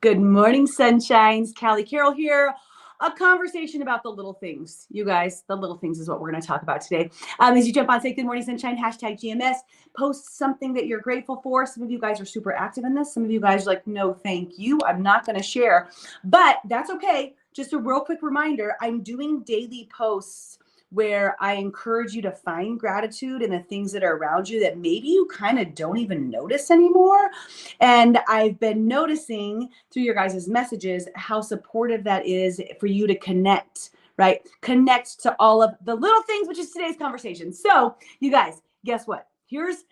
Good morning, sunshines. Callie Carroll here. A conversation about the little things. You guys, the little things is what we're going to talk about today. As you jump on, say good morning, sunshine, hashtag GMS, post something that you're grateful for. Some of you guys are super active in this. Some of you guys are like, no, thank you. I'm not going to share, but that's okay. Just a real quick reminder, I'm doing daily posts where I encourage you to find gratitude in the things that are around you that maybe you kind of don't even notice anymore. And I've been noticing through your guys' messages how supportive that is for you to connect, right? Connect to all of the little things, which is today's conversation. So, you guys, guess what? Here's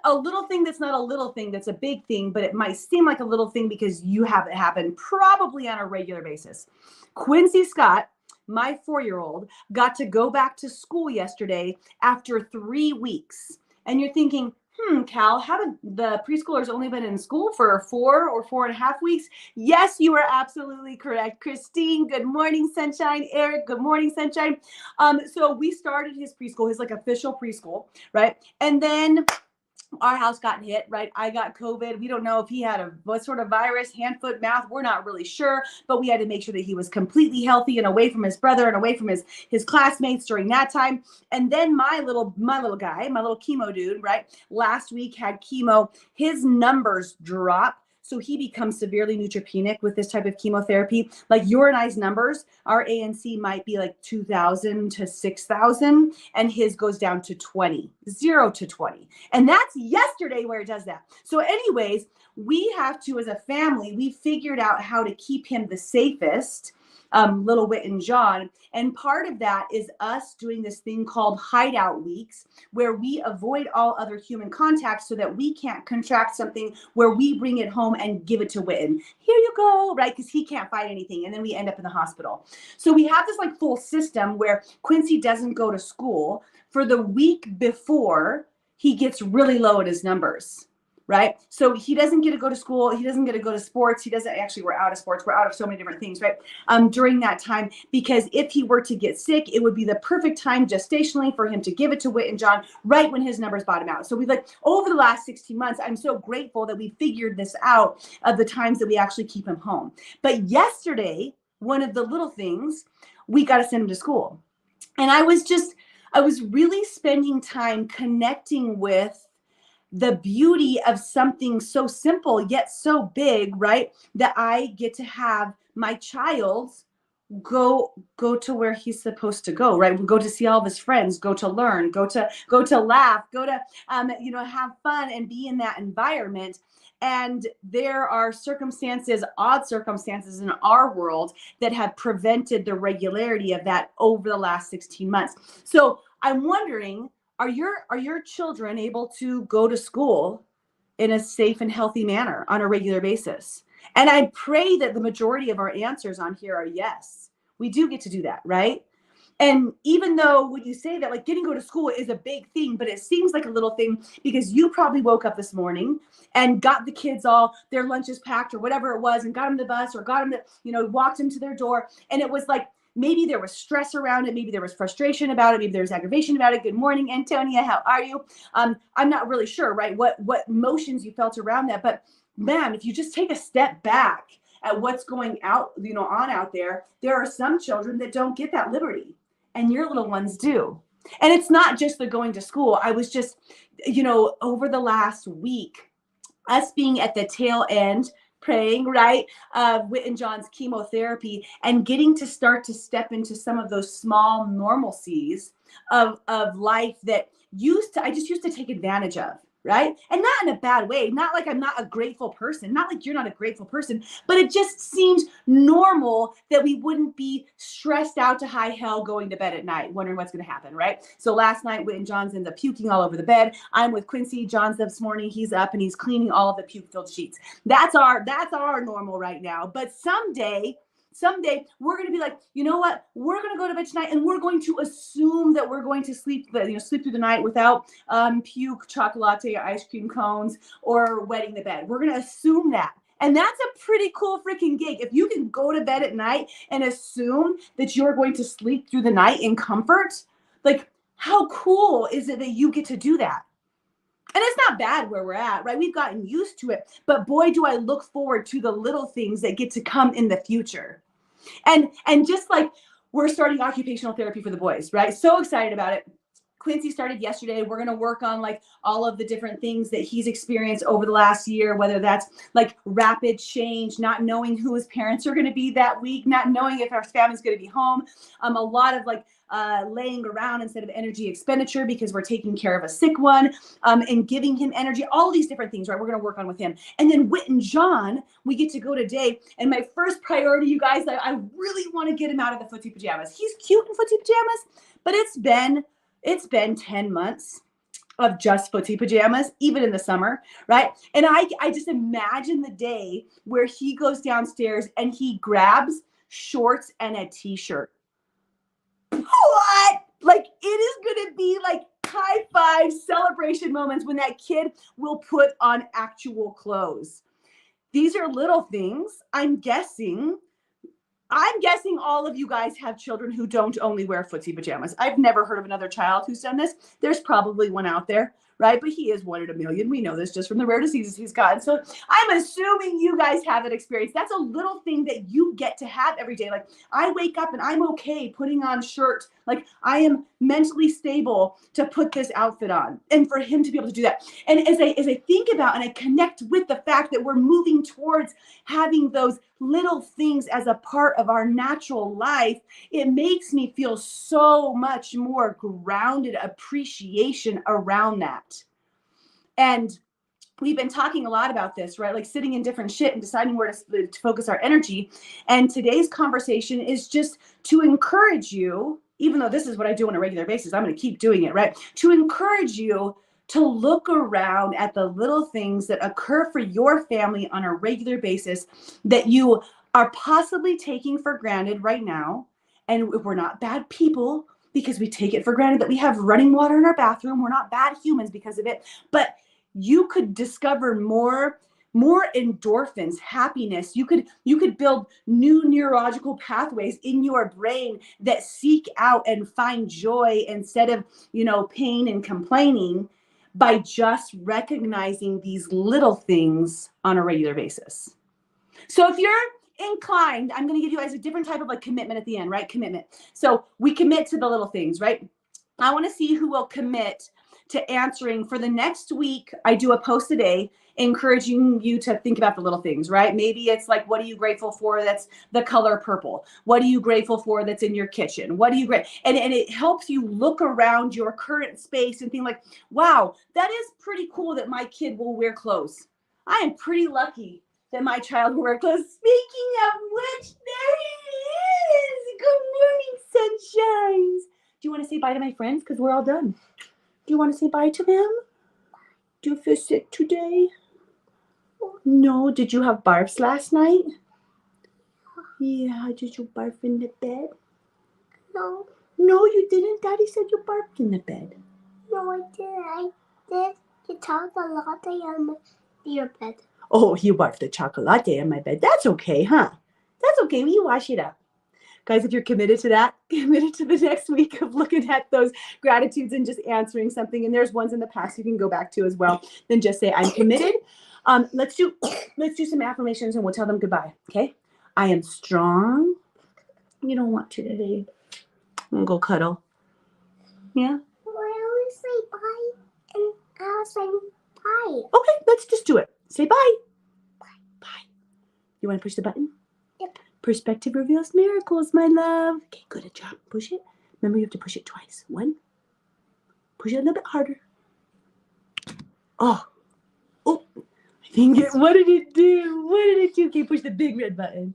a little thing that's not a little thing, that's a big thing, but it might seem like a little thing because you have it happen probably on a regular basis. Quincy Scott, my 4-year-old, got to go back to school yesterday after 3 weeks. And you're thinking, Cal, how did the preschoolers only been in school for 4.5 weeks? Yes, you are absolutely correct. Christine, good morning, sunshine. Eric, good morning, sunshine. So we started his preschool, his like official preschool, right? And then our house got hit, right? I got COVID. We don't know if he had what sort of virus, hand, foot, mouth. We're not really sure, but we had to make sure that he was completely healthy and away from his brother and away from his classmates during that time. And then my little guy, my little chemo dude, right? Last week had chemo. His numbers drop. So he becomes severely neutropenic with this type of chemotherapy. Like your and I's numbers, our ANC might be like 2,000 to 6,000, and his goes down to 20, 0 to 20. And that's yesterday where it does that. So anyways, we have to, as a family, we figured out how to keep him the safest, little Wit and John. And part of that is us doing this thing called hideout weeks, where we avoid all other human contact so that we can't contract something, where we bring it home and give it to Witten. Here you go, right? Because he can't fight anything. And then we end up in the hospital. So we have this like full system where Quincy doesn't go to school for the week before he gets really low in his numbers. Right? So he doesn't get to go to school. He doesn't get to go to sports. He doesn't actually, we're out of sports. We're out of so many different things, right? During that time, because if he were to get sick, it would be the perfect time gestationally for him to give it to Wit and John right when his numbers bottom out. So we've like over the last 16 months, I'm so grateful that we figured this out of the times that we actually keep him home. But yesterday, one of the little things, we got to send him to school. And I was really spending time connecting with the beauty of something so simple yet so big, right? That I get to have my child go to where he's supposed to go, right? Go to see all of his friends, go to learn, go to laugh, go to have fun and be in that environment. And there are circumstances, odd circumstances in our world that have prevented the regularity of that over the last 16 months. So I'm wondering, are your children able to go to school in a safe and healthy manner on a regular basis? And I pray that the majority of our answers on here are yes. We do get to do that, right? And even though when you say that, like getting to go to school is a big thing, but it seems like a little thing because you probably woke up this morning and got the kids all their lunches packed or whatever it was and got them the bus or got them to, walked them to their door. And it was like, maybe there was stress around it. Maybe there was frustration about it. Maybe there was aggravation about it. Good morning, Antonia. How are you? I'm not really sure, right? What emotions you felt around that. But man, if you just take a step back at what's going out, on out there are some children that don't get that liberty. And your little ones do. And it's not just the going to school. I was just, over the last week, us being at the tail end, praying, right, Wit and John's chemotherapy and getting to start to step into some of those small normalcies of life that I just used to take advantage of. Right? And not in a bad way, not like I'm not a grateful person, not like you're not a grateful person, but it just seems normal that we wouldn't be stressed out to high hell going to bed at night, wondering what's going to happen, right? So last night, Wit and John's ended up puking all over the bed. I'm with Quincy. John's this morning. He's up and he's cleaning all of the puke-filled sheets. That's our normal right now. But someday we're going to be like, you know what? We're going to go to bed tonight and we're going to assume that we're going to sleep through the night without puke, chocolate latte, ice cream cones, or wetting the bed. We're going to assume that. And that's a pretty cool freaking gig. If you can go to bed at night and assume that you're going to sleep through the night in comfort, like how cool is it that you get to do that? And it's not bad where we're at, right? We've gotten used to it, but boy, do I look forward to the little things that get to come in the future. And just like we're starting occupational therapy for the boys, right? So excited about it. Quincy started yesterday. We're going to work on like all of the different things that he's experienced over the last year, whether that's like rapid change, not knowing who his parents are going to be that week, not knowing if our family's going to be home, a lot of like laying around instead of energy expenditure because we're taking care of a sick one, and giving him energy, all these different things, right? We're going to work on with him. And then Whit and John, we get to go today. And my first priority, you guys, I really want to get him out of the footsie pajamas. He's cute in footsie pajamas, but it's been 10 months of just footsie pajamas, even in the summer, right? And I just imagine the day where he goes downstairs and he grabs shorts and a t-shirt. What? Like, it is going to be like high five celebration moments when that kid will put on actual clothes. These are little things. I'm guessing all of you guys have children who don't only wear footsie pajamas. I've never heard of another child who's done this. There's probably one out there, right? But he is one in a million. We know this just from the rare diseases he's got. So I'm assuming you guys have that experience. That's a little thing that you get to have every day. Like, I wake up and I'm okay putting on shirt. Like, I am mentally stable to put this outfit on, and for him to be able to do that. And as I think about and I connect with the fact that we're moving towards having those little things as a part of our natural life, it makes me feel so much more grounded appreciation around that. And we've been talking a lot about this, right? Like sitting in different shit and deciding where to focus our energy. And today's conversation is just to encourage you, even though this is what I do on a regular basis, I'm going to keep doing it, right? To encourage you to look around at the little things that occur for your family on a regular basis that you are possibly taking for granted right now. And we're not bad people because we take it for granted that we have running water in our bathroom. We're not bad humans because of it. But you could discover more endorphins, happiness. You could build new neurological pathways in your brain that seek out and find joy instead of, pain and complaining, by just recognizing these little things on a regular basis. So if you're inclined, I'm going to give you guys a different type of like commitment at the end, right? Commitment. So we commit to the little things, right? I want to see who will commit to answering for the next week. I do a post a day encouraging you to think about the little things, right? Maybe it's like, what are you grateful for that's the color purple? What are you grateful for that's in your kitchen? What are you grateful? And it helps you look around your current space and think like, wow, that is pretty cool that my kid will wear clothes. I am pretty lucky that my child will wear clothes. Speaking of which, there he is. Good morning, sunshines. Do you want to say bye to my friends? Because we're all done. Do you want to say bye to them? Do you feel sick today? No. Did you have barfs last night? Yeah. Did you barf in the bed? No. No, you didn't. Daddy said you barfed in the bed. No, I didn't. I did the chocolate on your bed. Oh, you barfed the chocolate in my bed. That's okay, huh? That's okay. Will you wash it up? Guys, if you're committed to that, committed to the next week of looking at those gratitudes and just answering something, and there's ones in the past you can go back to as well, then just say, I'm committed. Let's do some affirmations and we'll tell them goodbye, okay? I am strong. You don't want to today. I'm going to go cuddle. Yeah? Well, I always say bye, and I'll say bye. Okay, let's just do it. Say bye. Bye. Bye. You want to push the button? Yep. Perspective reveals miracles, my love. Okay, good job. Push it. Remember, you have to push it twice. One. Push it a little bit harder. Oh. I think what did it do? Okay, push the big red button.